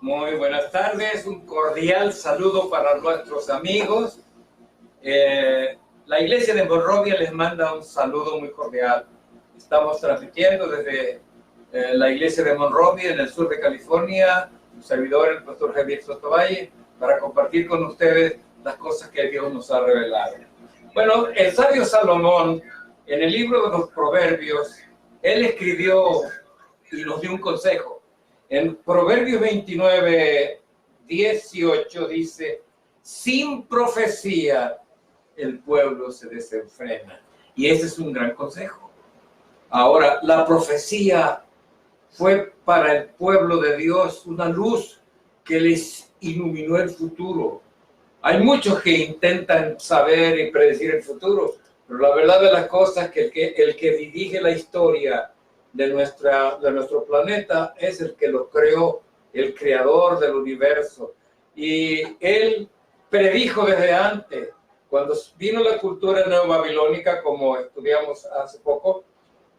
Muy buenas tardes, un cordial saludo para nuestros amigos. La iglesia de Monrovia les manda un saludo muy cordial. Estamos transmitiendo desde la iglesia de Monrovia en el sur de California, un servidor, el pastor Javier Sotovalle, para compartir con ustedes las cosas que Dios nos ha revelado. Bueno, el sabio Salomón, en el libro de los Proverbios, él escribió y nos dio un consejo. En Proverbios 29, 18 dice: sin profecía el pueblo se desenfrena. Y ese es un gran consejo. Ahora, la profecía fue para el pueblo de Dios una luz que les iluminó el futuro. Hay muchos que intentan saber y predecir el futuro, pero la verdad de las cosas es que el que dirige la historia de nuestro planeta es el que lo creó, el creador del universo. Y él predijo desde antes, cuando vino la cultura neobabilónica, como estudiamos hace poco,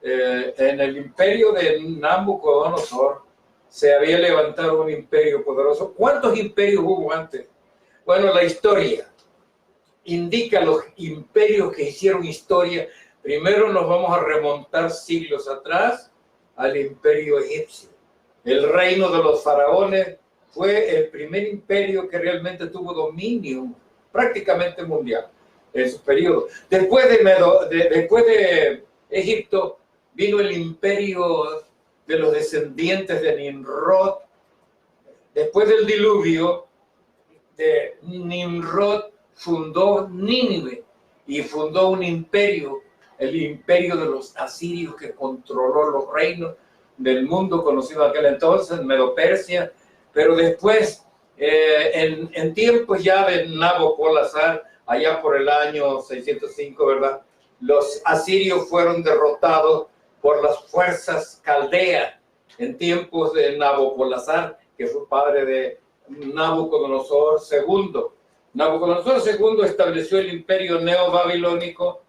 en el imperio de Nabucodonosor se había levantado un imperio poderoso. ¿Cuántos imperios hubo antes? Bueno, la historia indica los imperios que hicieron historia. Primero nos vamos a remontar siglos atrás al imperio egipcio. El reino de los faraones fue el primer imperio que realmente tuvo dominio prácticamente mundial en su periodo. Después de Egipto vino el imperio de los descendientes de Nimrod. Después del diluvio, Nimrod fundó Nínive y fundó un imperio, el imperio de los asirios, que controló los reinos del mundo conocido en aquel entonces, Medo-Persia. Pero después, en tiempos ya de Nabopolassar, allá por el año 605, ¿verdad?, los asirios fueron derrotados por las fuerzas caldeas en tiempos de Nabopolassar, que fue padre de Nabucodonosor II. Nabucodonosor II estableció el imperio neobabilónico,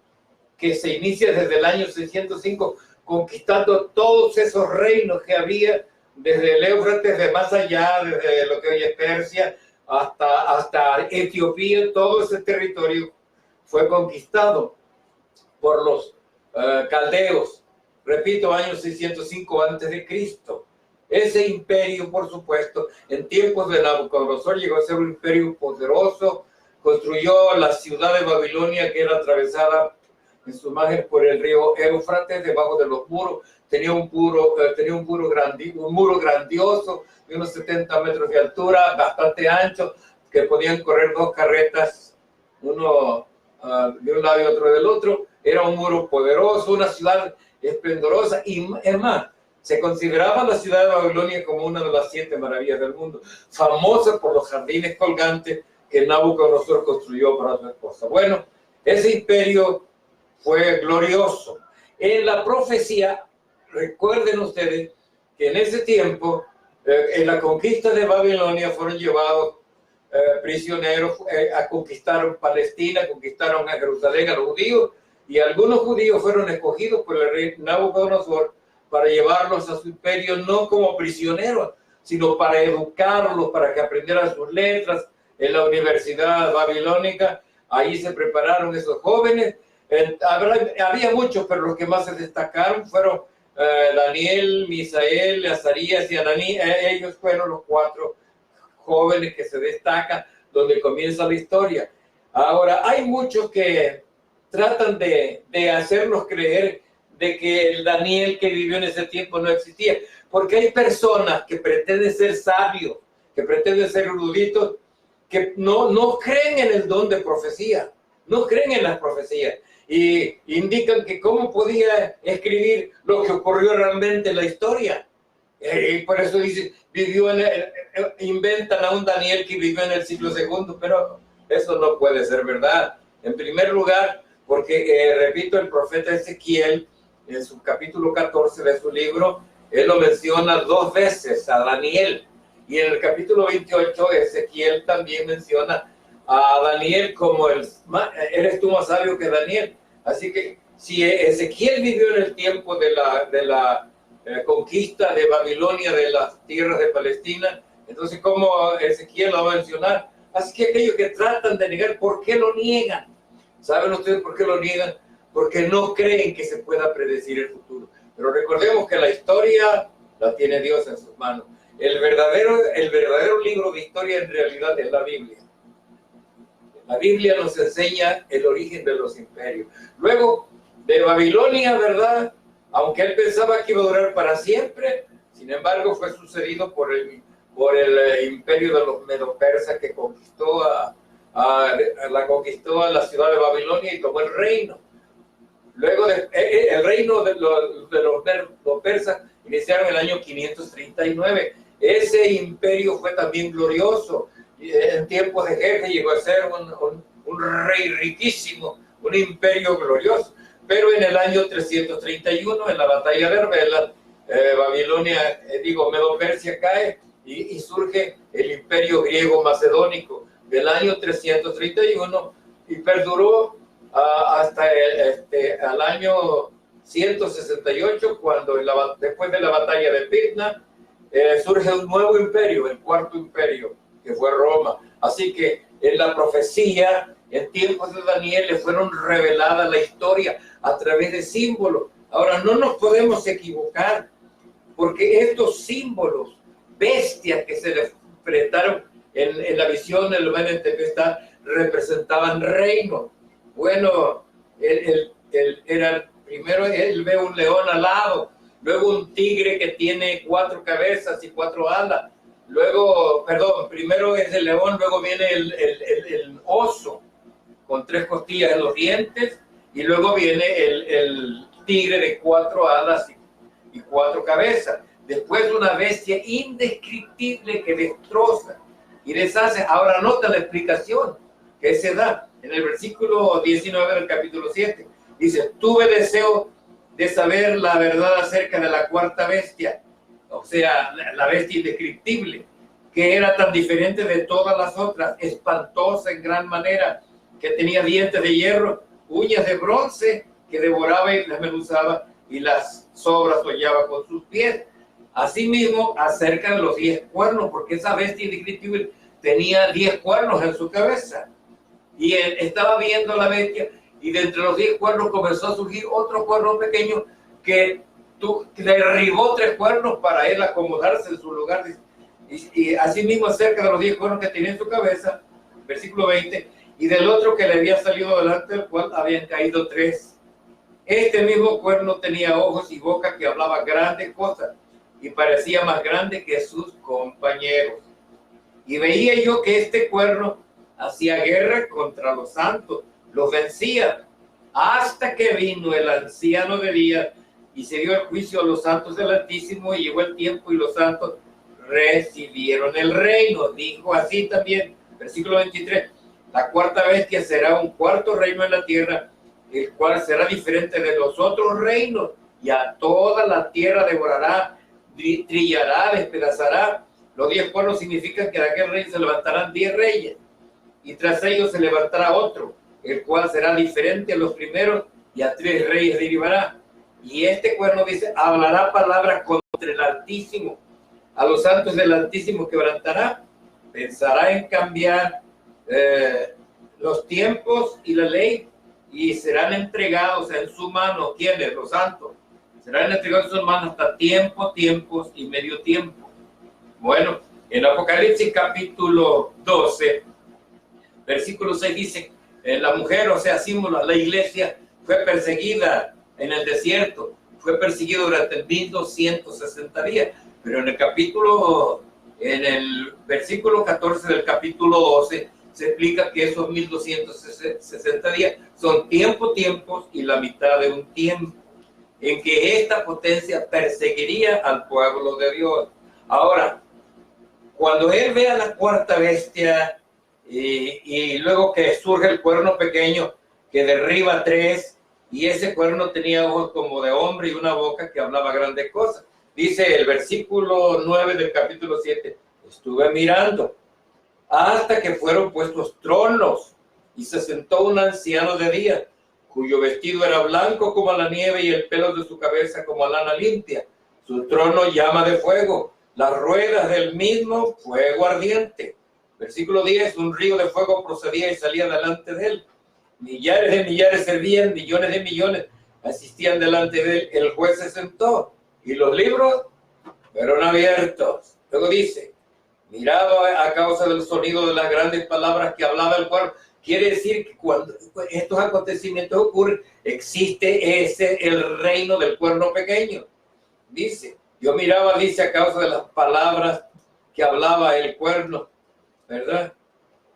que se inicia desde el año 605, conquistando todos esos reinos que había, desde el Éufrates, de más allá, desde lo que hoy es Persia, hasta Etiopía. Todo ese territorio fue conquistado por los caldeos. Repito, año 605 a.C. Ese imperio, por supuesto, en tiempos de Nabucodonosor llegó a ser un imperio poderoso. Construyó la ciudad de Babilonia, que era atravesada en su imagen por el río Éufrates, debajo de los muros. Tenía un muro grandioso de unos 70 metros de altura, bastante ancho, que podían correr dos carretas, uno de un lado y otro del otro. Era un muro poderoso, una ciudad esplendorosa, y es más, se consideraba la ciudad de Babilonia como una de las 7 maravillas del mundo, famosa por los jardines colgantes que Nabucodonosor construyó para su esposa. Bueno, ese imperio fue glorioso. En la profecía, recuerden ustedes que en ese tiempo, en la conquista de Babilonia, fueron llevados prisioneros, conquistaron Palestina, conquistaron a Jerusalén, a los judíos, y algunos judíos fueron escogidos por el rey Nabucodonosor para llevarlos a su imperio, no como prisioneros, sino para educarlos, para que aprendieran sus letras en la Universidad Babilónica. Ahí se prepararon esos jóvenes. Había muchos, pero los que más se destacaron fueron Daniel, Misael, Azarías y Ananí. Ellos fueron los 4 jóvenes que se destacan, donde comienza la historia. Ahora, hay muchos que tratan de hacernos creer de que el Daniel que vivió en ese tiempo no existía, porque hay personas que pretenden ser sabios, que pretenden ser eruditos, que no creen en el don de profecía, no creen en las profecías, y indican que cómo podía escribir lo que ocurrió realmente en la historia. Y por eso dicen, inventan a un Daniel que vivió en el siglo II, pero eso no puede ser verdad. En primer lugar, porque, repito, el profeta Ezequiel, en su capítulo 14 de su libro, él lo menciona 2 veces a Daniel. Y en el capítulo 28, Ezequiel también menciona a Daniel como eres tú más sabio que Daniel. Así que si Ezequiel vivió en el tiempo de la conquista de Babilonia de las tierras de Palestina, Entonces, como Ezequiel lo va a mencionar, así que aquellos que tratan de negar, ¿por qué lo niegan? ¿Saben ustedes por qué lo niegan? Porque no creen que se pueda predecir el futuro. Pero recordemos que la historia la tiene Dios en sus manos. El verdadero libro de historia en realidad es la Biblia. La Biblia nos enseña el origen de los imperios. Luego, de Babilonia, ¿verdad? Aunque él pensaba que iba a durar para siempre, sin embargo, fue sucedido por el imperio de los medo-persas que conquistó conquistó a la ciudad de Babilonia y tomó el reino. Luego, el reino de los persas iniciaron el año 539. Ese imperio fue también glorioso. En tiempos de Jefe llegó a ser un rey riquísimo, un imperio glorioso. Pero en el año 331, en la batalla de Arbela, Medo-Persia cae y surge el imperio griego macedónico del año 331 y perduró hasta el año 168, cuando después de la batalla de Pydna surge un nuevo imperio, el cuarto imperio, que fue Roma. Así que en la profecía, en tiempos de Daniel, le fueron reveladas la historia a través de símbolos. Ahora, no nos podemos equivocar, porque estos símbolos, bestias que se le enfrentaron en la visión del Valle de Tempestad, representaban reinos. Bueno, primero él ve un león alado, luego un tigre que tiene 4 cabezas y 4 alas. Primero es el león, luego viene el oso con 3 costillas en los dientes, y luego viene el tigre de 4 alas y 4 cabezas. Después una bestia indescriptible que destroza y deshace. Ahora nota la explicación que se da en el versículo 19 del capítulo 7. Dice: tuve deseo de saber la verdad acerca de la cuarta bestia, o sea, la bestia indescriptible, que era tan diferente de todas las otras, espantosa en gran manera, que tenía dientes de hierro, uñas de bronce, que devoraba y desmenuzaba, y las sobras hollaba con sus pies. Asimismo, acerca de los 10 cuernos, porque esa bestia indescriptible tenía 10 cuernos en su cabeza. Y él estaba viendo la bestia, y de entre los 10 cuernos comenzó a surgir otro cuerno pequeño que derribó 3 cuernos para él acomodarse en su lugar. Y asimismo, acerca de los 10 cuernos que tenía en su cabeza, versículo 20, y del otro que le había salido delante, del cual habían caído 3. Este mismo cuerno tenía ojos y boca, que hablaba grandes cosas, y parecía más grande que sus compañeros. Y veía yo que este cuerno hacía guerra contra los santos, los vencía, hasta que vino el anciano de días y se dio el juicio a los santos del Altísimo, y llegó el tiempo y los santos recibieron el reino. Dijo así también, versículo 23, la cuarta bestia será un cuarto reino en la tierra, el cual será diferente de los otros reinos, y a toda la tierra devorará, trillará, despedazará. Los 10 cuernos significan que de aquel reino se levantarán 10 reyes, y tras ellos se levantará otro, el cual será diferente a los primeros, y a 3 reyes derivará. Y este cuerno dice: hablará palabras contra el Altísimo, a los santos del Altísimo quebrantará, pensará en cambiar los tiempos y la ley, y serán entregados en su mano. ¿Quiénes? Los santos. Serán entregados en su mano hasta tiempos y medio tiempo. Bueno, en Apocalipsis capítulo 12, versículo 6 dice: la mujer, o sea, símbolo, la iglesia, fue perseguida en el desierto, fue perseguida durante 1260 días, pero en el versículo 14 del capítulo 12 se explica que esos 1260 días son tiempos y la mitad de un tiempo, en que esta potencia perseguiría al pueblo de Dios. Ahora, cuando él ve a la cuarta bestia, y luego que surge el cuerno pequeño que derriba 3, y ese cuerno tenía ojos como de hombre y una boca que hablaba grandes cosas. Dice el versículo 9 del capítulo 7, estuve mirando hasta que fueron puestos tronos, y se sentó un anciano de día, cuyo vestido era blanco como la nieve y el pelo de su cabeza como lana limpia. Su trono llama de fuego, las ruedas del mismo fuego ardiente. Versículo 10, un río de fuego procedía y salía delante de él. Millares de millares servían, millones de millones asistían delante de él. El juez se sentó y los libros fueron abiertos. Luego dice, miraba a causa del sonido de las grandes palabras que hablaba el cuerno. Quiere decir que cuando estos acontecimientos ocurren, existe el reino del cuerno pequeño. Dice, yo miraba, dice, a causa de las palabras que hablaba el cuerno, ¿verdad?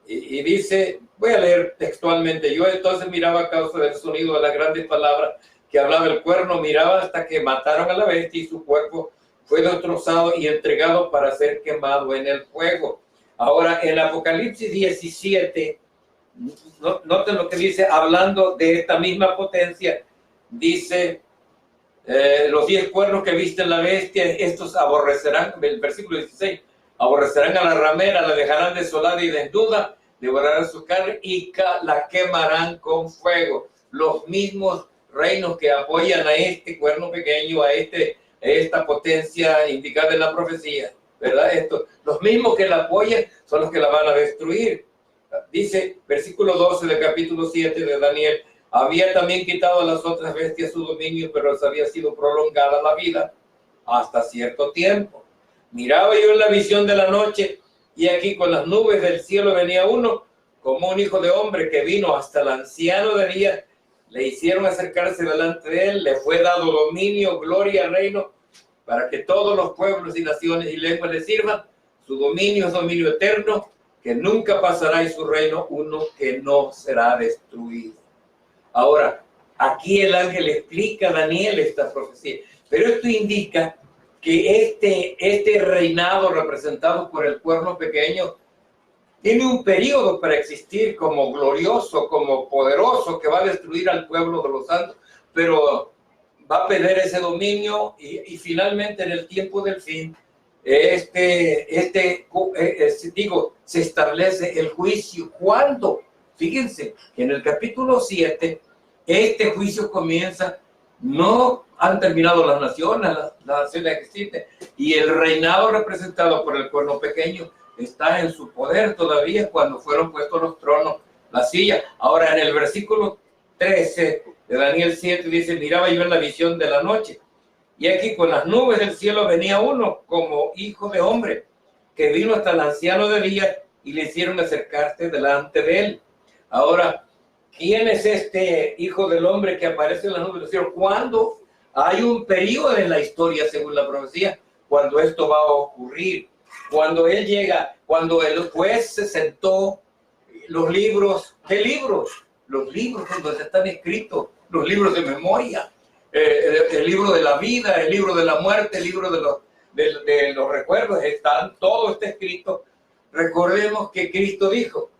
Y dice, voy a leer textualmente, yo entonces miraba a causa del sonido de las grandes palabras que hablaba el cuerno, miraba hasta que mataron a la bestia y su cuerpo fue destrozado y entregado para ser quemado en el fuego. Ahora, en Apocalipsis 17, noten lo que dice, hablando de esta misma potencia, dice, los 10 cuernos que viste en la bestia, estos aborrecerán, el versículo 16, aborrecerán a la ramera, la dejarán desolada y desnuda, devorarán su carne y la quemarán con fuego. Los mismos reinos que apoyan a este cuerno pequeño, a esta potencia indicada en la profecía, ¿verdad? Los mismos que la apoyan son los que la van a destruir. Dice, versículo 12 del capítulo 7 de Daniel, había también quitado a las otras bestias su dominio, pero les había sido prolongada la vida hasta cierto tiempo. Miraba yo en la visión de la noche, y aquí con las nubes del cielo venía uno, como un hijo de hombre que vino hasta el anciano de día. Le hicieron acercarse delante de él, le fue dado dominio, gloria, reino, para que todos los pueblos y naciones y lenguas le sirvan. Su dominio es dominio eterno, que nunca pasará, y su reino uno que no será destruido. Ahora, aquí el ángel explica a Daniel esta profecía, pero esto indica que este reinado representado por el cuerno pequeño tiene un periodo para existir como glorioso, como poderoso, que va a destruir al pueblo de los santos, pero va a perder ese dominio y finalmente en el tiempo del fin, se establece el juicio. ¿Cuándo? Fíjense que en el capítulo 7, este juicio comienza, no han terminado las naciones que existen, y el reinado representado por el cuerno pequeño está en su poder todavía cuando fueron puestos los tronos, la silla. Ahora en el versículo 13 de Daniel 7 dice, miraba yo en la visión de la noche, y aquí con las nubes del cielo venía uno como hijo de hombre, que vino hasta el anciano de día y le hicieron acercarse delante de él. Ahora, ¿quién es este hijo del hombre que aparece en las nubes del cielo? ¿Cuándo? Hay un periodo en la historia, según la profecía, cuando esto va a ocurrir. Cuando él llega, cuando el juez se sentó, los libros, ¿qué libros? Los libros donde están escritos, los libros de memoria, el libro de la vida, el libro de la muerte, el libro de los recuerdos, todo está escrito. Recordemos que Cristo dijo,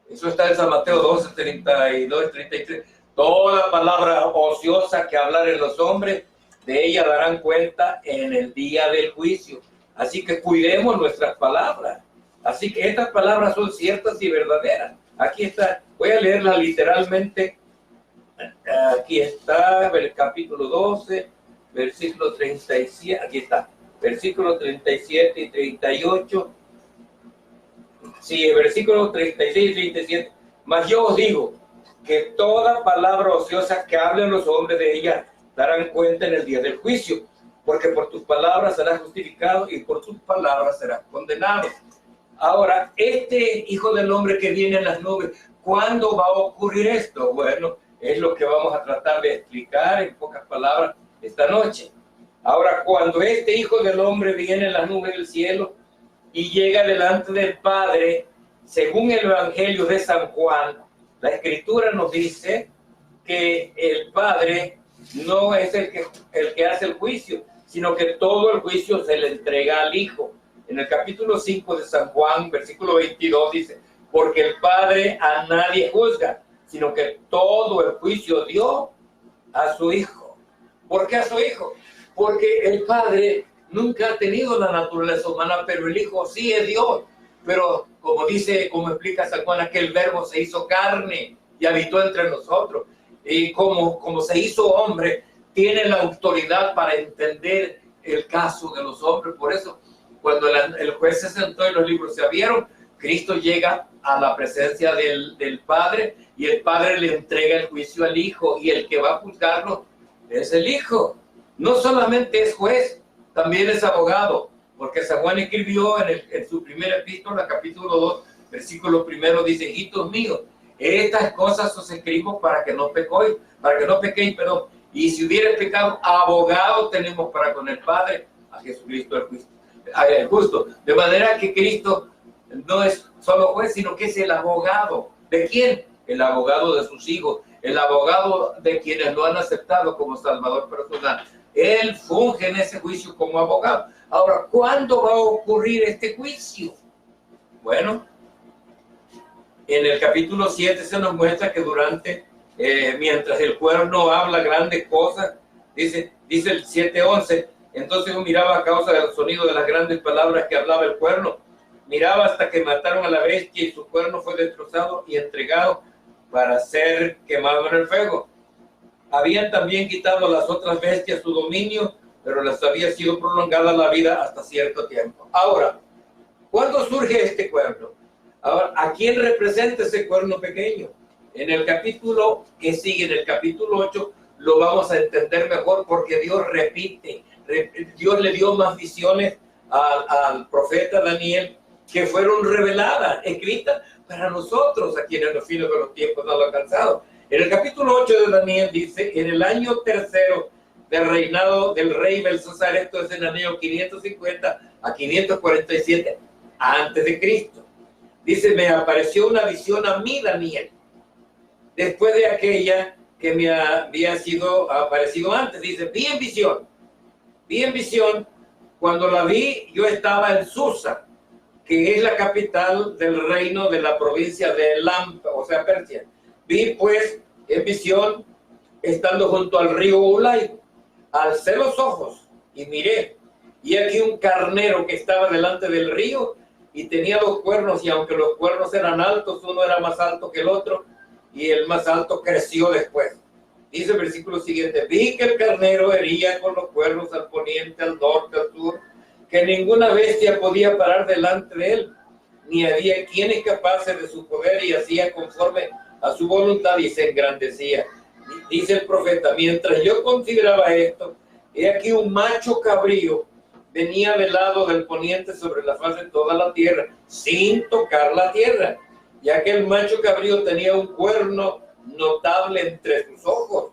eso está en San Mateo 12, 32, 33, toda palabra ociosa que hablaren los hombres, de ella darán cuenta en el día del juicio. Así que cuidemos nuestras palabras. Así que estas palabras son ciertas y verdaderas. Aquí está, voy a leerlas literalmente. Aquí está, el capítulo 12, versículo 37, aquí está, versículos 37 y 38. Sí, versículos 36 y 37. Mas yo os digo que toda palabra ociosa que hablen los hombres, de ella darán cuenta en el día del juicio, porque por tus palabras serás justificado y por tus palabras serás condenado. Ahora, este hijo del hombre que viene en las nubes, ¿cuándo va a ocurrir esto? Bueno, es lo que vamos a tratar de explicar en pocas palabras esta noche. Ahora, cuando este hijo del hombre viene en las nubes del cielo y llega delante del Padre, según el Evangelio de San Juan, la Escritura nos dice que el Padre no es el que hace el juicio, sino que todo el juicio se le entrega al Hijo. En el capítulo 5 de San Juan, versículo 22, dice, porque el Padre a nadie juzga, sino que todo el juicio dio a su Hijo. ¿Por qué a su Hijo? Porque el Padre nunca ha tenido la naturaleza humana, pero el Hijo sí es Dios. Pero como explica San Juan, que el Verbo se hizo carne y habitó entre nosotros. Y como se hizo hombre, tiene la autoridad para entender el caso de los hombres. Por eso, cuando el juez se sentó y los libros se abrieron, Cristo llega a la presencia del Padre y el Padre le entrega el juicio al Hijo, y el que va a juzgarlo es el Hijo. No solamente es juez, también es abogado, porque San Juan escribió en su primera epístola, capítulo 2, versículo 1, dice: hijitos míos, estas cosas os escribo para que no pequéis, perdón. Y si hubiera pecado, abogado tenemos para con el Padre, a Jesucristo el justo. De manera que Cristo no es solo juez, sino que es el abogado. ¿De quién? El abogado de sus hijos, el abogado de quienes lo han aceptado como Salvador personal. Él funge en ese juicio como abogado. Ahora, ¿cuándo va a ocurrir este juicio? Bueno, en el capítulo 7 se nos muestra que mientras el cuerno habla grandes cosas, dice el 7:11, entonces yo miraba a causa del sonido de las grandes palabras que hablaba el cuerno, miraba hasta que mataron a la bestia y su cuerno fue destrozado y entregado para ser quemado en el fuego. Habían también quitado a las otras bestias su dominio, pero les había sido prolongada la vida hasta cierto tiempo. Ahora, ¿cuándo surge este cuerno? Ahora, ¿a quién representa ese cuerno pequeño? En el capítulo que sigue, en el capítulo 8, lo vamos a entender mejor, porque Dios repite. Dios le dio más visiones al profeta Daniel, que fueron reveladas, escritas para nosotros, a quienes los fines de los tiempos no lo han alcanzado. En el capítulo 8 de Daniel dice: en el año tercero del reinado del rey Belsasar, esto es en el año 550 a 547 antes de Cristo. Dice: me apareció una visión a mí, Daniel, después de aquella que me había sido aparecido antes. Dice: vi en visión, cuando la vi yo estaba en Susa, que es la capital del reino de la provincia de Elam, o sea, Persia. Vi pues en visión, estando junto al río Ulai, alcé los ojos y miré, y aquí un carnero que estaba delante del río, y tenía 2 cuernos, y aunque los cuernos eran altos, uno era más alto que el otro, y el más alto creció después. Dice el versículo siguiente: vi que el carnero hería con los cuernos al poniente, al norte, al sur, que ninguna bestia podía parar delante de él, ni había quienes capaces de su poder, y hacía conforme a su voluntad y se engrandecía. Dice el profeta: mientras yo consideraba esto, he aquí un macho cabrío venía del lado del poniente sobre la faz de toda la tierra, sin tocar la tierra. Y aquel macho cabrío tenía un cuerno notable entre sus ojos.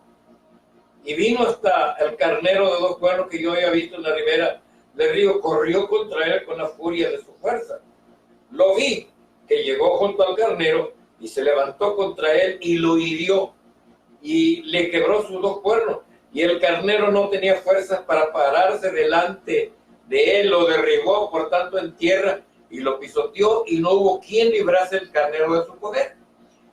Y vino hasta el carnero de 2 cuernos que yo había visto en la ribera del río, corrió contra él con la furia de su fuerza. Lo vi, que llegó junto al carnero y se levantó contra él y lo hirió y le quebró sus 2 cuernos. Y el carnero no tenía fuerzas para pararse delante de él, lo derribó por tanto en tierra y lo pisoteó, y no hubo quien librase el carnero de su poder.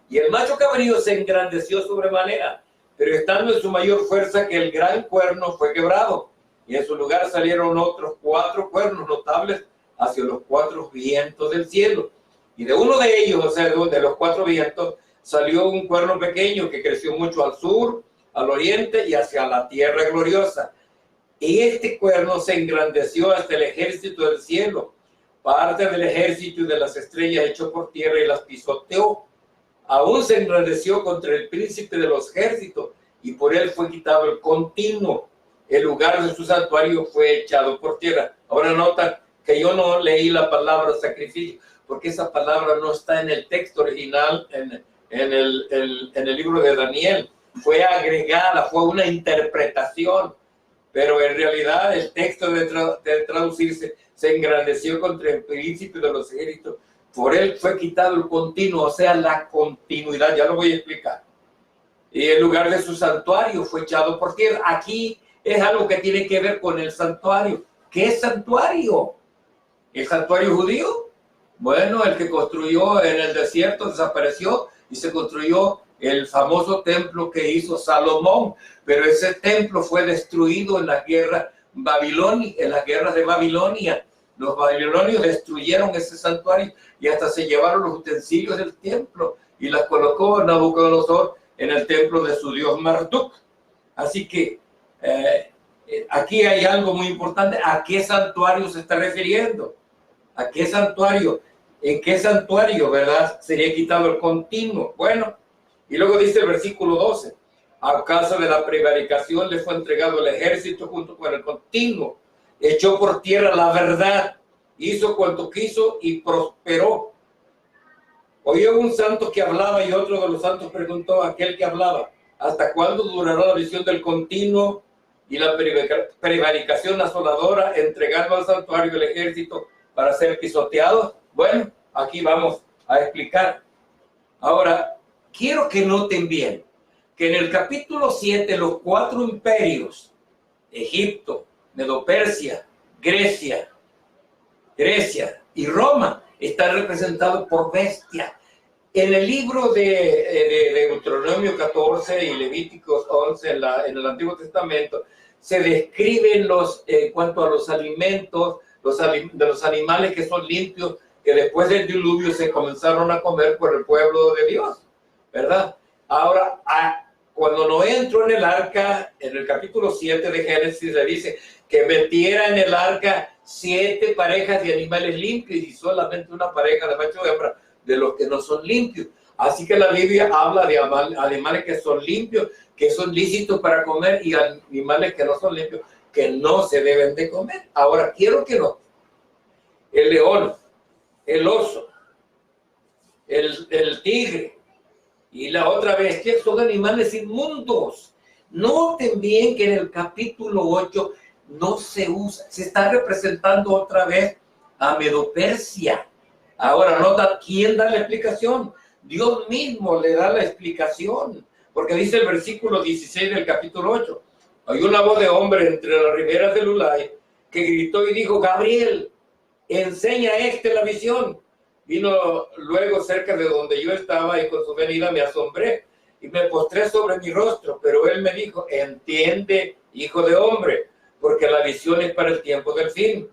Y el macho cabrío se engrandeció sobremanera, pero estando en su mayor fuerza, que el gran cuerno fue quebrado, y en su lugar salieron otros 4 cuernos notables hacia los 4 vientos del cielo. Y de uno de ellos, o sea, de los 4 vientos, salió un cuerno pequeño que creció mucho al sur, al oriente y hacia la tierra gloriosa. Y este cuerno se engrandeció hasta el ejército del cielo. Parte del ejército y de las estrellas echó por tierra y las pisoteó. Aún se engrandeció contra el príncipe de los ejércitos, y por él fue quitado el continuo. El lugar de su santuario fue echado por tierra. Ahora nota que yo no leí la palabra sacrificio, porque esa palabra no está en el texto original, en el libro de Daniel. Fue agregada, fue una interpretación, pero en realidad el texto de traducirse: se engrandeció contra el príncipe de los ejércitos, por él fue quitado el continuo, o sea, la continuidad. Ya lo voy a explicar. Y el lugar de su santuario fue echado por tierra. Aquí es algo que tiene que ver con el santuario. ¿Qué es santuario? ¿El santuario judío? Bueno, el que construyó en el desierto desapareció y se construyó el famoso templo que hizo Salomón, pero ese templo fue destruido en la guerra Babilonia, en las guerras de Babilonia. Los babilonios destruyeron ese santuario y hasta se llevaron los utensilios del templo y las colocó Nabucodonosor en el templo de su dios Marduk. Así que Aquí hay algo muy importante. ¿A qué santuario se está refiriendo? ¿A qué santuario? ¿En qué santuario, verdad, sería quitado el continuo? Bueno, y luego dice el versículo 12. A causa de la prevaricación le fue entregado el ejército junto con el continuo. Echó por tierra la verdad, hizo cuanto quiso y prosperó. Oyó un santo que hablaba y otro de los santos preguntó a aquel que hablaba: ¿hasta cuándo durará la visión del continuo y la prevaricación asoladora, entregando al santuario el ejército para ser pisoteados? Bueno, aquí vamos a explicar. Ahora, quiero que noten bien que en el capítulo 7 los 4 imperios, Egipto, Medo-Persia, Grecia y Roma, están representados por bestias. En el libro de Deuteronomio 14 y Levíticos 11 en el Antiguo Testamento se describen en cuanto a los alimentos, de los animales que son limpios, que después del diluvio se comenzaron a comer por el pueblo de Dios, ¿verdad? Ahora, cuando Noé entró en el arca, en el capítulo 7 de Génesis, le dice que metiera en el arca 7 parejas de animales limpios y solamente una pareja de macho y hembra de los que no son limpios. Así que la Biblia habla de animales que son limpios, que son lícitos para comer, y animales que no son limpios, que no se deben de comer. Ahora, quiero que no. El león, el oso, el tigre y la otra bestia son animales inmundos. Noten bien que en el capítulo 8 no se usa, se está representando otra vez a Medo-Persia. Ahora, nota, ¿quién da la explicación? Dios mismo le da la explicación, porque dice el versículo 16 del capítulo 8. Hay una voz de hombre entre las riberas del Ulai que gritó y dijo: Gabriel, enseña a la visión. Vino luego cerca de donde yo estaba y con su venida me asombré y me postré sobre mi rostro, pero él me dijo: entiende, hijo de hombre, porque la visión es para el tiempo del fin.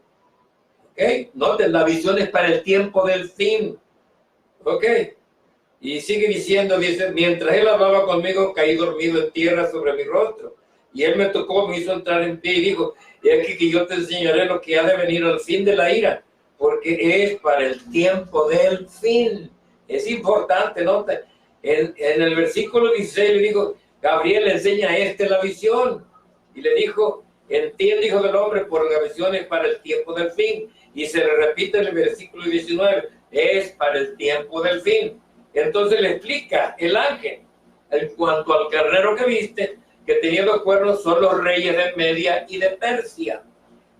¿Ok? Noten, la visión es para el tiempo del fin. ¿Ok? Y sigue diciendo, dice: mientras él hablaba conmigo, caí dormido en tierra sobre mi rostro. Y él me tocó, me hizo entrar en pie y dijo: y aquí que yo te enseñaré lo que ha de venir al fin de la ira, porque es para el tiempo del fin. Es importante, nota. En el versículo 16 le dijo: Gabriel, enseña a la visión. Y le dijo: entiende, hijo del hombre, por la visión es para el tiempo del fin. Y se le repite en el versículo 19, es para el tiempo del fin. Entonces le explica el ángel, en cuanto al carnero que viste, que tenía 2 cuernos, son los reyes de Media y de Persia.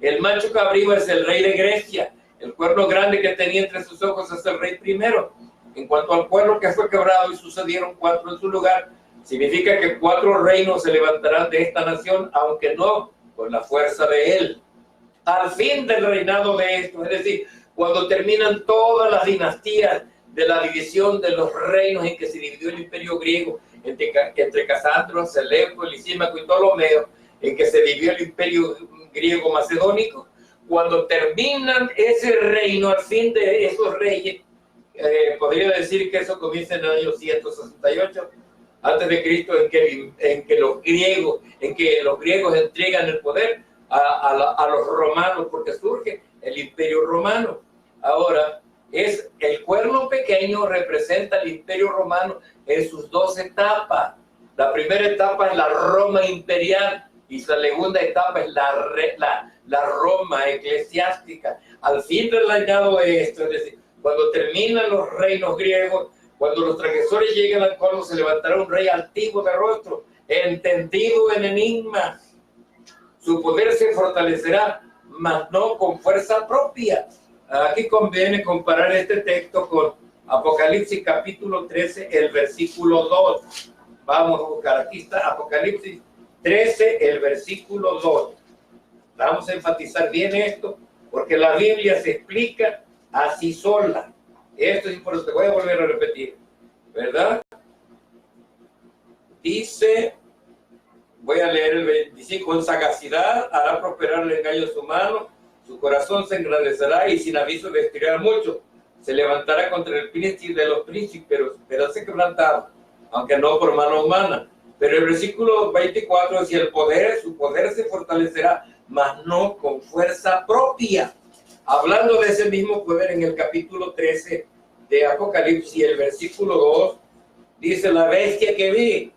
El macho cabrío es el rey de Grecia. El cuerno grande que tenía entre sus ojos es el rey primero. En cuanto al cuerno que fue quebrado y sucedieron 4 en su lugar, significa que 4 reinos se levantarán de esta nación, aunque no con la fuerza de él. Al fin del reinado de esto, es decir, cuando terminan todas las dinastías de la división de los reinos en que se dividió el imperio griego entre Casandro, Seleuco, Lisímaco y Ptolomeo, en que se dividió el imperio griego macedónico, cuando terminan ese reino, al fin de esos reyes, podría decir que eso comienza en el año 168 antes de Cristo, en que los griegos entregan el poder a los romanos, porque surge el imperio romano. Ahora, el cuerno pequeño representa el imperio romano en sus 2 etapas. La primera etapa es la Roma imperial y la segunda etapa es la Roma eclesiástica. Al fin del reinado de esto, es decir, cuando terminan los reinos griegos, cuando los transgresores llegan al colmo, se levantará un rey altivo de rostro, entendido en enigmas. Su poder se fortalecerá, mas no con fuerza propia. Aquí conviene comparar este texto con Apocalipsis capítulo 13, el versículo 2. Vamos a buscar, aquí está Apocalipsis 13, el versículo 2. Vamos a enfatizar bien esto, porque la Biblia se explica así sola. Esto es por eso te voy a volver a repetir, ¿verdad? Dice, voy a leer el 25: con sagacidad hará prosperar el engaño de su mano, su corazón se engrandecerá y sin aviso destruirá mucho. Se levantará contra el príncipe de los príncipes, pero se quebrantará, aunque no por mano humana. Pero el versículo 24 decía, su poder se fortalecerá, mas no con fuerza propia. Hablando de ese mismo poder en el capítulo 13 de Apocalipsis, el versículo 2, dice, la bestia que vi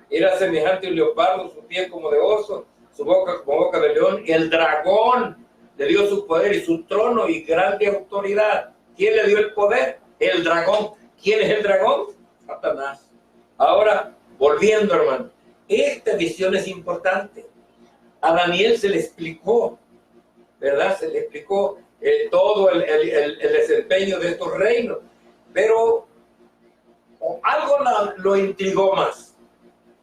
era semejante a un leopardo, su pie como de oso, su boca como boca de león. El dragón le dio su poder y su trono y grande autoridad. ¿Quién le dio el poder? El dragón. ¿Quién es el dragón? Satanás. Ahora, volviendo, hermano, esta visión es importante. A Daniel se le explicó, ¿verdad? Se le explicó todo el desempeño de estos reinos, pero algo lo intrigó más.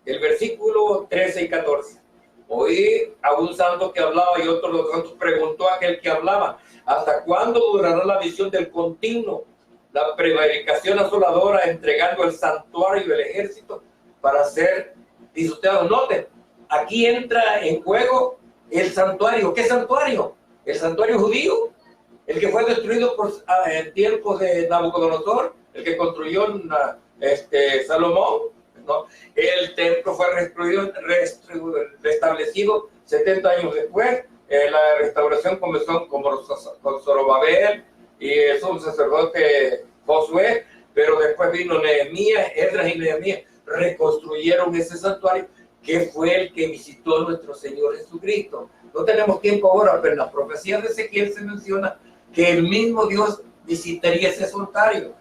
El versículo 13 y 14. Oí a un santo que hablaba y otro de los santos preguntó a aquel que hablaba, ¿hasta cuándo durará la visión del continuo, la prevaricación asoladora, entregando el santuario y el ejército para ser disfrutados? Noten, aquí entra en juego el santuario. ¿Qué santuario? El santuario judío, el que fue destruido en tiempos de Nabucodonosor, el que construyó Salomón, ¿no? El templo fue restablecido 70 años después. La restauración comenzó con Zorobabel y el sumo sacerdote Josué, pero después vino Nehemías, Esdras y Nehemías, reconstruyeron ese santuario que fue el que visitó nuestro Señor Jesucristo. No tenemos tiempo ahora, pero en la profecía de Ezequiel se menciona que el mismo Dios visitaría ese santuario.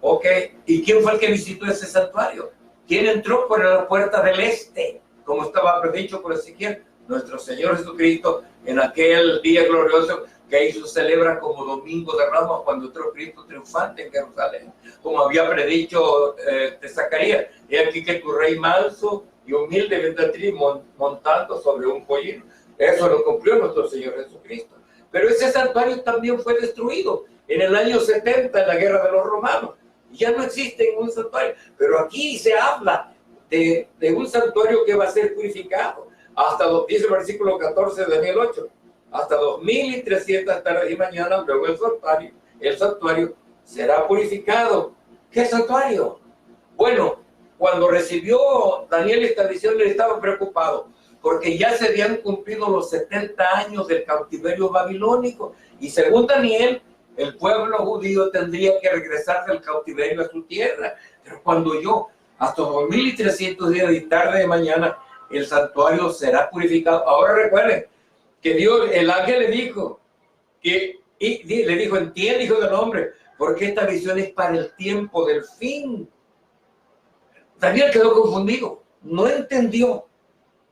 ¿Ok? ¿Y quién fue el que visitó ese santuario? ¿Quién entró por la puerta del este? Como estaba predicho por Ezequiel, nuestro Señor Jesucristo, en aquel día glorioso que ahí se celebra como Domingo de Ramos, cuando entró Cristo triunfante en Jerusalén, como había predicho de Zacarías. He aquí que tu rey manso y humilde vendrá a ti montando sobre un pollino. Eso lo cumplió nuestro Señor Jesucristo. Pero ese santuario también fue destruido en el año 70 en la guerra de los romanos. Ya no existe ningún santuario, pero aquí se habla de un santuario que va a ser purificado. Dice el versículo 14 de Daniel 8, hasta 2300 tardes y mañana, luego el santuario será purificado. ¿Qué santuario? Bueno, cuando recibió Daniel esta visión, él estaba preocupado, porque ya se habían cumplido los 70 años del cautiverio babilónico, y según Daniel, el pueblo judío tendría que regresar del cautiverio a su tierra. Pero cuando hasta 2300 días y tarde de mañana, el santuario será purificado. Ahora recuerden que Dios, el ángel le dijo, entiende, hijo del hombre, porque esta visión es para el tiempo del fin. Daniel quedó confundido, no entendió.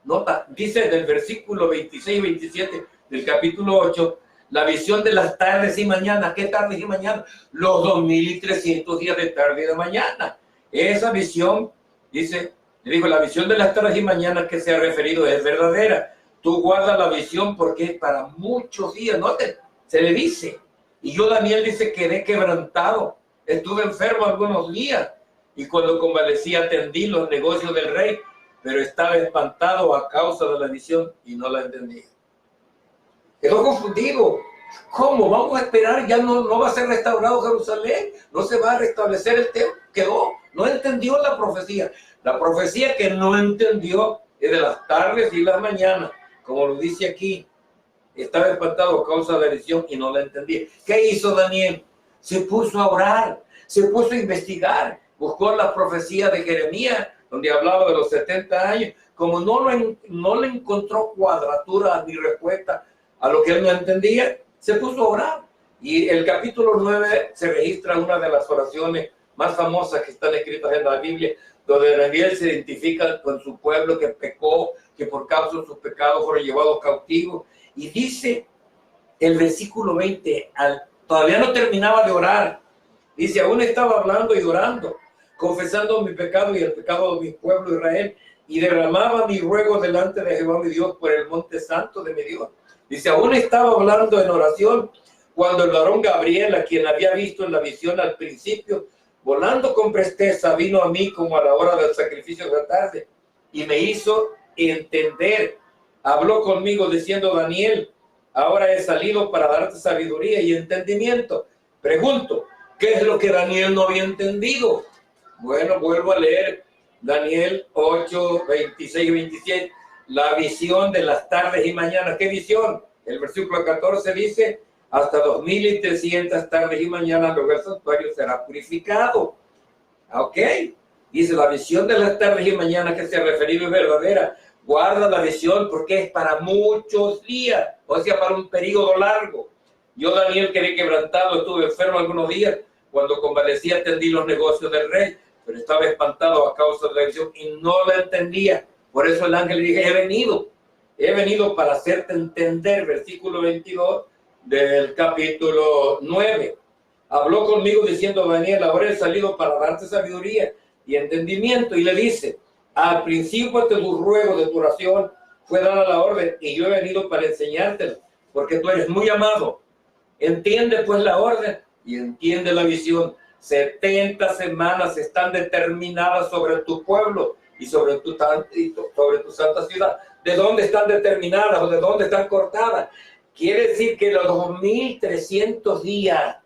Nota, dice del versículo 26 y 27 del capítulo 8, la visión de las tardes y mañanas. ¿Qué tardes y mañanas? Los 2300 días de tarde y de mañana. Esa visión, dice, le dijo, la visión de las tardes y mañanas que se ha referido es verdadera. Tú guardas la visión porque es para muchos días. Noten, se le dice. Y yo, Daniel, dice, quedé quebrantado. Estuve enfermo algunos días. Y cuando convalecí atendí los negocios del rey, pero estaba espantado a causa de la visión y no la entendí. Quedó confundido. ¿Cómo? ¿Vamos a esperar? ¿Ya no va a ser restaurado Jerusalén? ¿No se va a restablecer el templo? No entendió la profecía. La profecía que no entendió es de las tardes y las mañanas. Como lo dice aquí, estaba espantado a causa de la visión y no la entendía. ¿Qué hizo Daniel? Se puso a orar, se puso a investigar, buscó la profecía de Jeremías, donde hablaba de los 70 años. Como no le encontró cuadratura ni respuesta a lo que él no entendía, se puso a orar. Y el capítulo 9 se registra una de las oraciones más famosas que están escritas en la Biblia, donde Daniel se identifica con su pueblo que pecó, que por causa de sus pecados fueron llevados cautivos. Y dice el versículo 20, todavía no terminaba de orar, dice, aún estaba hablando y orando, confesando mi pecado y el pecado de mi pueblo Israel, y derramaba mi ruego delante de Jehová mi Dios por el monte santo de mi Dios. Dice, aún estaba hablando en oración cuando el varón Gabriel, a quien había visto en la visión al principio, volando con presteza, vino a mí como a la hora del sacrificio de la tarde y me hizo entender. Habló conmigo diciendo, Daniel, ahora he salido para darte sabiduría y entendimiento. Pregunto, ¿qué es lo que Daniel no había entendido? Bueno, vuelvo a leer Daniel 8, 26 y 27, la visión de las tardes y mañanas. ¿Qué visión? El versículo 14 dice, hasta 2300 tardes y mañanas luego el santuario será purificado. ¿Ok? Dice, la visión de las tardes y mañanas que se ha referido es verdadera. Guarda la visión porque es para muchos días, o sea, para un periodo largo. Yo, Daniel, quedé quebrantado, estuve enfermo algunos días. Cuando convalecía atendí los negocios del rey, pero estaba espantado a causa de la visión y no la entendía. Por eso el ángel le dije, he venido para hacerte entender, versículo 22 del capítulo 9. Habló conmigo diciendo, Daniel, ahora he salido para darte sabiduría y entendimiento. Y le dice, al principio de tu ruego, de tu oración, fue dada la orden y yo he venido para enseñártela, porque tú eres muy amado. Entiende pues la orden y entiende la visión. 70 semanas están determinadas sobre tu pueblo y sobre tu santa ciudad. ¿De dónde están determinadas o de dónde están cortadas? Quiere decir que los 2300 días,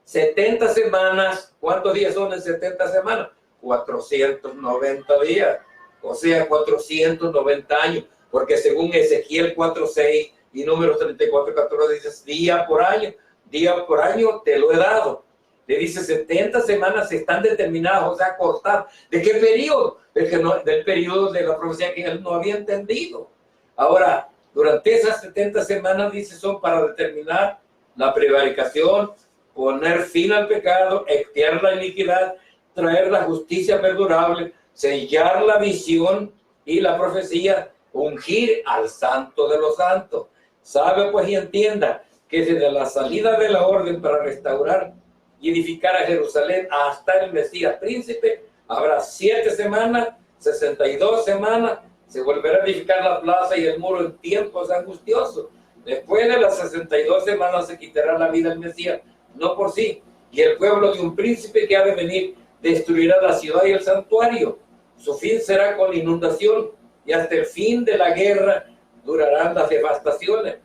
70 semanas, ¿cuántos días son en 70 semanas? 490 días, o sea, 490 años, porque según Ezequiel 4:6 y Números 34:14 dice, día por año te lo he dado. Le dice 70 semanas están determinadas, o sea, cortadas. ¿De qué periodo? Del periodo de la profecía que él no había entendido. Ahora, durante esas 70 semanas, dice, son para determinar la prevaricación, poner fin al pecado, expiar la iniquidad, traer la justicia perdurable, sellar la visión y la profecía, ungir al santo de los santos. Sabe pues y entienda que desde la salida de la orden para restaurar y edificar a Jerusalén hasta el Mesías príncipe, habrá 7 semanas, 62 semanas, se volverá a edificar la plaza y el muro en tiempos angustiosos. Después de las 62 semanas se quitará la vida al Mesías, no por sí, y el pueblo de un príncipe que ha de venir destruirá la ciudad y el santuario. Su fin será con inundación y hasta el fin de la guerra durarán las devastaciones.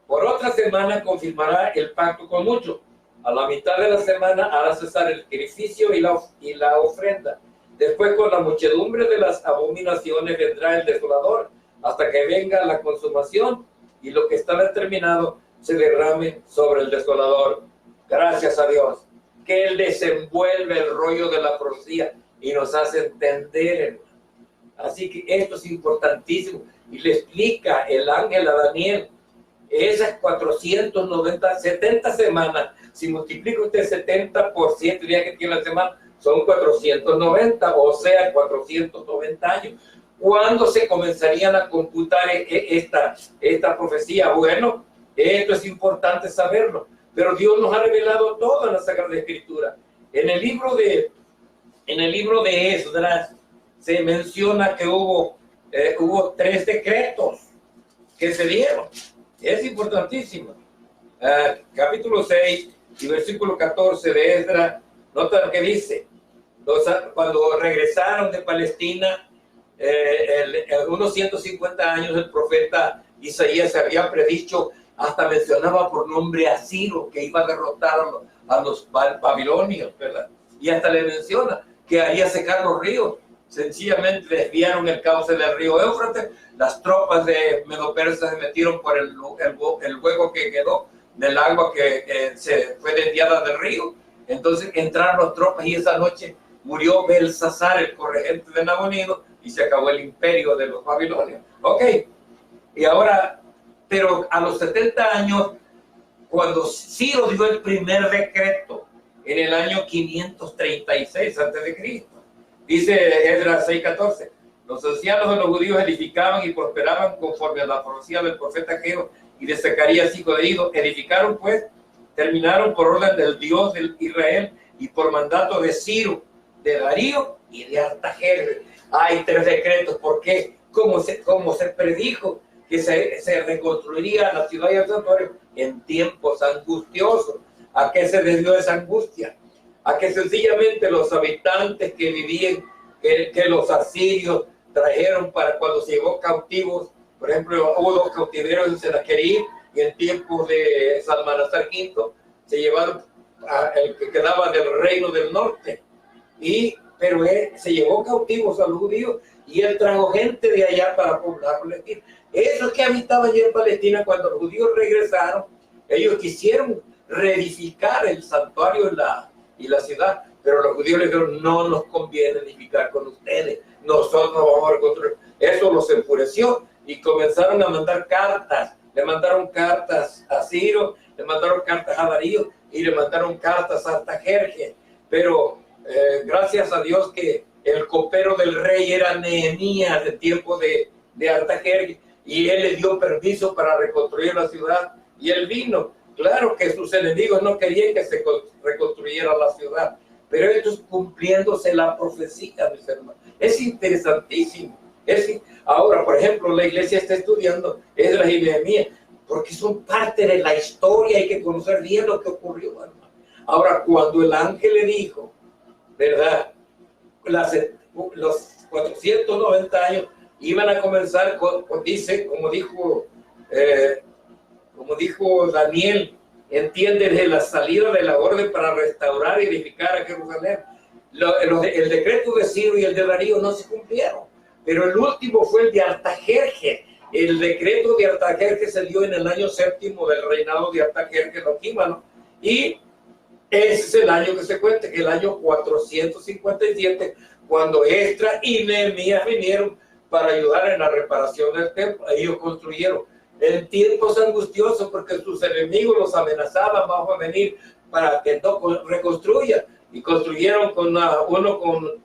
Por otra semana confirmará el pacto con muchos. A la mitad de la semana hará cesar el sacrificio y la ofrenda. Después, con la muchedumbre de las abominaciones, vendrá el desolador hasta que venga la consumación y lo que está determinado se derrame sobre el desolador. Gracias a Dios que Él desenvuelve el rollo de la profecía y nos hace entender, hermano. Así que esto es importantísimo. Y le explica el ángel a Daniel, esas 70 semanas, si multiplica usted 70 por 7 días que tiene la semana, son 490, o sea, 490 años. ¿Cuándo se comenzarían a computar esta profecía? Bueno, esto es importante saberlo, pero Dios nos ha revelado todo en la Sagrada Escritura. En el libro de Esdras se menciona que hubo 3 decretos que se dieron. Es importantísimo. Capítulo 6 y versículo 14 de Esdras, nota lo que dice. Cuando regresaron de Palestina, unos 150 años, el profeta Isaías había predicho, hasta mencionaba por nombre a Ciro, que iba a derrotar a los babilonios, ¿verdad? Y hasta le menciona que haría secar los ríos. Sencillamente desviaron el cauce del río Éufrates. Las tropas de Medo-Persas se metieron por el hueco que quedó del agua que se fue desviada del río. Entonces entraron las tropas y esa noche murió Belsasar, el corregente de Nabonido, y se acabó el imperio de los babilonios. Ok, y ahora, pero a los 70 años, cuando Ciro dio el primer decreto, en el año 536 a.C., dice Esdras 6:14, los ancianos de los judíos edificaban y prosperaban conforme a la profecía del profeta Ageo y de Zacarías, hijo de Ido. Edificaron pues, terminaron por orden del Dios de Israel y por mandato de Ciro, de Darío y de Artajerjes. Hay 3 decretos. ¿Por qué? Como se predijo que se reconstruiría la ciudad y el santuario en tiempos angustiosos. ¿A qué se debió esa angustia? A que sencillamente los habitantes que vivían, que los asirios trajeron para cuando se llevó cautivos. Por ejemplo, hubo 2 cautiveros en Senaquerib y en tiempos de Salmanasar V se llevaron el que quedaba del reino del norte. Y pero él se llevó cautivos a los judíos y él trajo gente de allá para poblar Palestina. Esos que habitaban allí en Palestina, cuando los judíos regresaron, ellos quisieron reedificar el santuario y la ciudad, pero los judíos les dijeron, no nos conviene edificar con ustedes, nosotros vamos a reconstruir. Eso los enfureció y comenzaron a mandar cartas. Le mandaron cartas a Ciro, le mandaron cartas a Darío y le mandaron cartas a Artajerjes. Pero gracias a Dios que el copero del rey era Nehemías de tiempo de Artajerjes, y él le dio permiso para reconstruir la ciudad y él vino. Claro que sus enemigos no querían que se reconstruyera la ciudad, pero esto es cumpliéndose la profecía, mis hermanos. Es interesantísimo. Ahora, por ejemplo, la iglesia está estudiando Esdras y Nehemías porque son parte de la historia, hay que conocer bien lo que ocurrió, hermano. Ahora, cuando el ángel le dijo, ¿verdad? Los 490 años iban a comenzar, dice, como dijo Daniel, entiende, desde la salida de la orden para restaurar y edificar a Jerusalén. El decreto de Ciro y el de Darío no se cumplieron, pero el último fue el de Artajerjes. El decreto de Artajerjes se dio en el año 7º del reinado de Artajerjes Loquímano, y ese es el año que se cuenta, que el año 457, cuando Esdras y Nehemías vinieron para ayudar en la reparación del templo. Ellos construyeron en tiempos angustiosos porque sus enemigos los amenazaban, vamos a venir para que no reconstruya, y construyeron uno con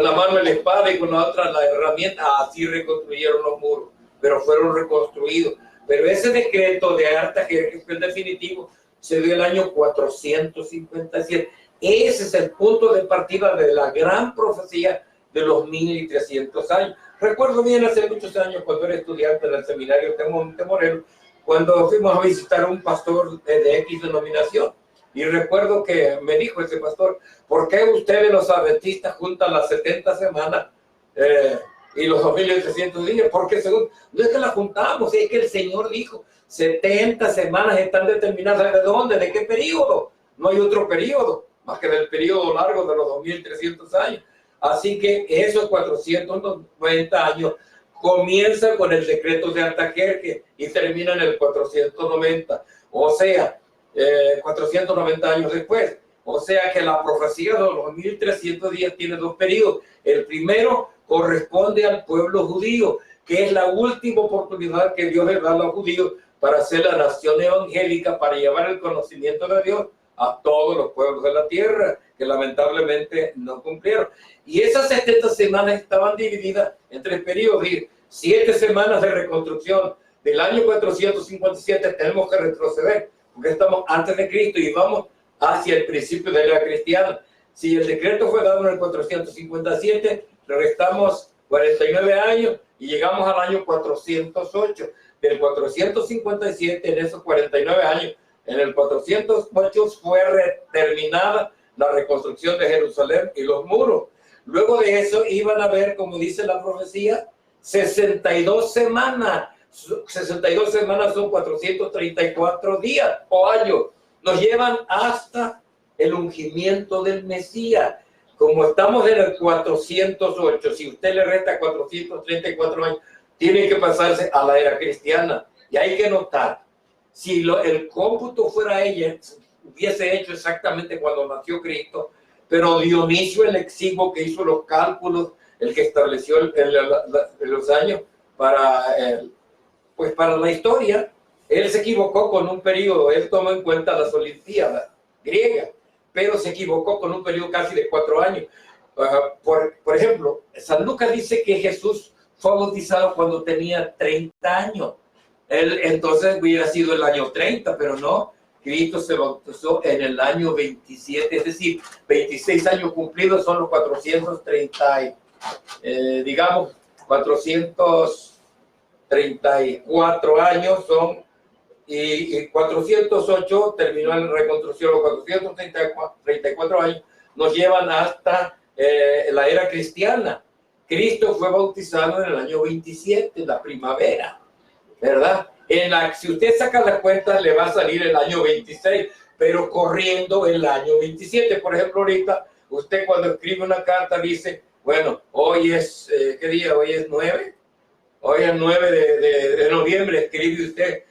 la mano en la espada y con la otra la herramienta. Así reconstruyeron los muros, pero fueron reconstruidos. Pero ese decreto de Artajerjes, que fue el definitivo, se dio el año 457. Ese es el punto de partida de la gran profecía de los 1300 años. Recuerdo bien hace muchos años, cuando era estudiante en el seminario de Morelos, cuando fuimos a visitar a un pastor de X denominación, y recuerdo que me dijo ese pastor, ¿por qué ustedes los adventistas juntan las 70 semanas y los 2300 días? Porque según, no es que las juntamos, es que el Señor dijo, 70 semanas están determinadas. ¿De dónde? ¿De qué periodo? No hay otro periodo más que del periodo largo de los 2300 años. Así que esos 490 años comienzan con el decreto de Artajerjes y terminan en el 490. O sea, 490 años después. O sea que la profecía de los 1300 días tiene dos periodos. El primero corresponde al pueblo judío, que es la última oportunidad que Dios le da a los judíos para ser la nación evangélica, para llevar el conocimiento de Dios a todos los pueblos de la tierra, que lamentablemente no cumplieron. Y esas 70 semanas estaban divididas en tres periodos. 7 semanas de reconstrucción. Del año 457 tenemos que retroceder, porque estamos antes de Cristo y vamos hacia el principio de la era cristiana. Si el decreto fue dado en el 457, le restamos 49 años y llegamos al año 408. Del 457, en esos 49 años, en el 408 fue terminada la reconstrucción de Jerusalén y los muros. Luego de eso iban a haber, como dice la profecía, 62 semanas. 62 semanas son 434 días o años. Nos llevan hasta el ungimiento del Mesías. Como estamos en el 408, si usted le resta 434 años, tiene que pasarse a la era cristiana. Y hay que notar, si el cómputo fuera hubiese hecho exactamente cuando nació Cristo, pero Dionisio el Exiguo, que hizo los cálculos, el que estableció los años para la historia, él se equivocó con un periodo. Él tomó en cuenta las Olimpiadas griegas, pero se equivocó con un periodo casi de 4 años. Por ejemplo, San Lucas dice que Jesús fue bautizado cuando tenía 30 años. Él entonces hubiera sido el año 30, pero no. Cristo se bautizó en el año 27, es decir, 26 años cumplidos son los 430, digamos, 434 años son, y 408 terminó en reconstrucción. Los 434 años nos llevan hasta la era cristiana. Cristo fue bautizado en el año 27, la primavera, ¿verdad? Si usted saca la cuenta, le va a salir el año 26, pero corriendo el año 27. Por ejemplo, ahorita Usted cuando escribe una carta dice, bueno, hoy es, ¿qué día? Hoy es 9. Hoy es 9 de noviembre, escribe usted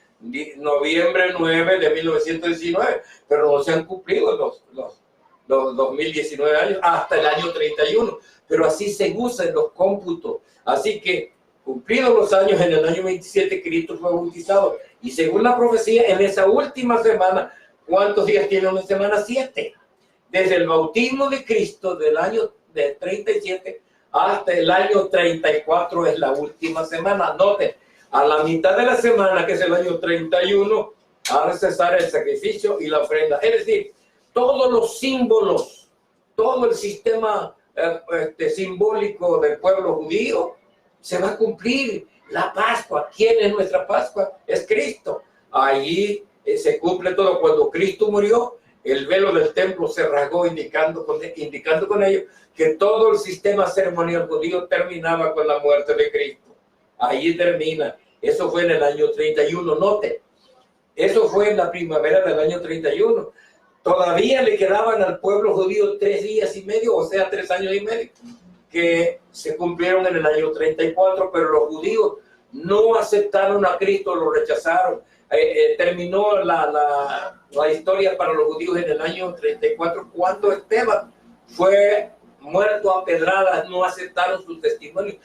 noviembre 9 de 1919, pero no se han cumplido los 2019 años hasta el año 31, pero así se usa en los cómputos. Así que, cumplidos los años, en el año 27, Cristo fue bautizado. Y según la profecía, en esa última semana, ¿cuántos días tiene una semana? 7. Desde el bautismo de Cristo del año de 37 hasta el año 34 es la última semana. Noten, a la mitad de la semana, que es el año 31, ha de cesar el sacrificio y la ofrenda. Es decir, todos los símbolos, todo el sistema simbólico del pueblo judío se va a cumplir. La Pascua, ¿quién es nuestra Pascua? Es Cristo. Allí se cumple todo. Cuando Cristo murió, el velo del templo se rasgó, indicando con ello que todo el sistema ceremonial judío terminaba con la muerte de Cristo. Allí termina. Eso fue en el año 31. Note, eso fue en la primavera del año 31. Todavía le quedaban al pueblo judío 3 días y medio, o sea, 3 años y medio, que se cumplieron en el año 34, pero los judíos no aceptaron a Cristo, lo rechazaron. Terminó la historia para los judíos en el año 34, cuando Esteban fue muerto a pedradas. No aceptaron su testimonio.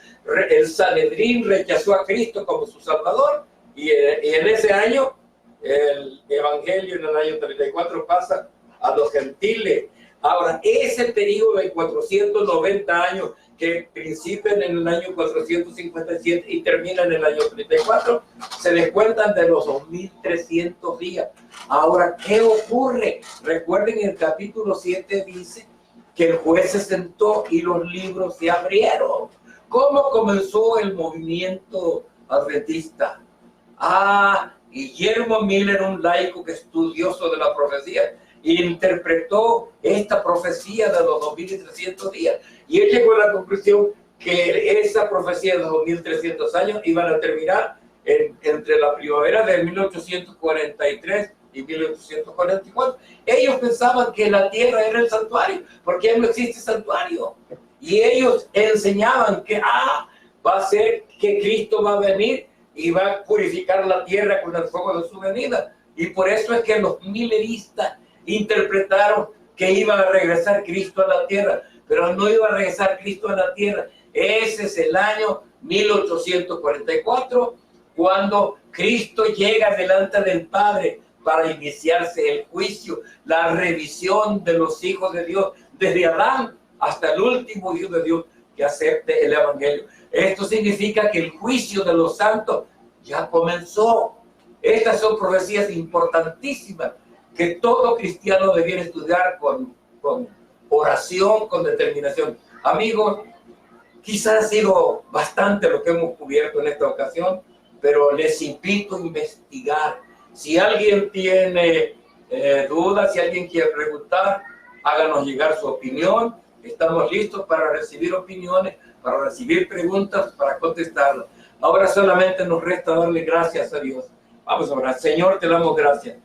El Sanedrín rechazó a Cristo como su Salvador, y en ese año el Evangelio, en el año 34, pasa a los gentiles. Ahora, ese periodo de 490 años que principian en el año 457 y terminan en el año 34, se descuentan de los 2300 días. Ahora, ¿qué ocurre? Recuerden, el capítulo 7 dice que el juez se sentó y los libros se abrieron. ¿Cómo comenzó el movimiento adventista? Guillermo Miller, un laico que estudioso de la profecía, interpretó esta profecía de los 2300 días, y él llegó a la conclusión que esa profecía de los 2300 años iban a terminar entre la primavera de 1843 y 1844. Ellos pensaban que la tierra era el santuario, porque ya no existe santuario, y ellos enseñaban que va a ser que Cristo va a venir y va a purificar la tierra con el fuego de su venida. Y por eso es que los mileristas interpretaron que iba a regresar Cristo a la tierra, pero no iba a regresar Cristo a la tierra. Ese es el año 1844, cuando Cristo llega delante del Padre para iniciarse el juicio, la revisión de los hijos de Dios, desde Adán hasta el último hijo de Dios que acepte el Evangelio. Esto significa que el juicio de los santos ya comenzó. Estas son profecías importantísimas que todo cristiano debiera estudiar con oración, con determinación. Amigos, quizás ha sido bastante lo que hemos cubierto en esta ocasión, pero les invito a investigar. Si alguien tiene dudas, si alguien quiere preguntar, háganos llegar su opinión. Estamos listos para recibir opiniones, para recibir preguntas, para contestarlas. Ahora solamente nos resta darle gracias a Dios. Vamos a orar. Señor, te damos gracias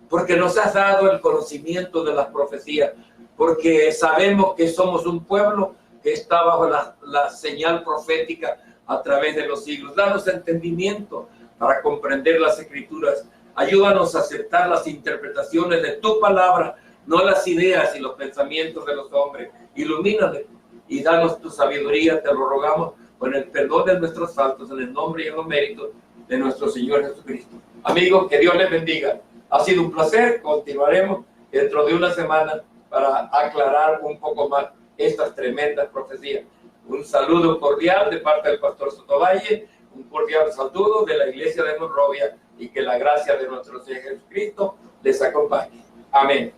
porque nos has dado el conocimiento de las profecías, porque sabemos que somos un pueblo que está bajo la señal profética a través de los siglos. Danos entendimiento para comprender las Escrituras. Ayúdanos a aceptar las interpretaciones de tu palabra, no las ideas y los pensamientos de los hombres. Ilumínanos y danos tu sabiduría, te lo rogamos, con el perdón de nuestros faltos, en el nombre y en los méritos de nuestro Señor Jesucristo. Amigos, que Dios les bendiga. Ha sido un placer. Continuaremos dentro de una semana para aclarar un poco más estas tremendas profecías. Un saludo cordial de parte del pastor Sotovalle, un cordial saludo de la iglesia de Monrovia, y que la gracia de nuestro Señor Jesucristo les acompañe. Amén.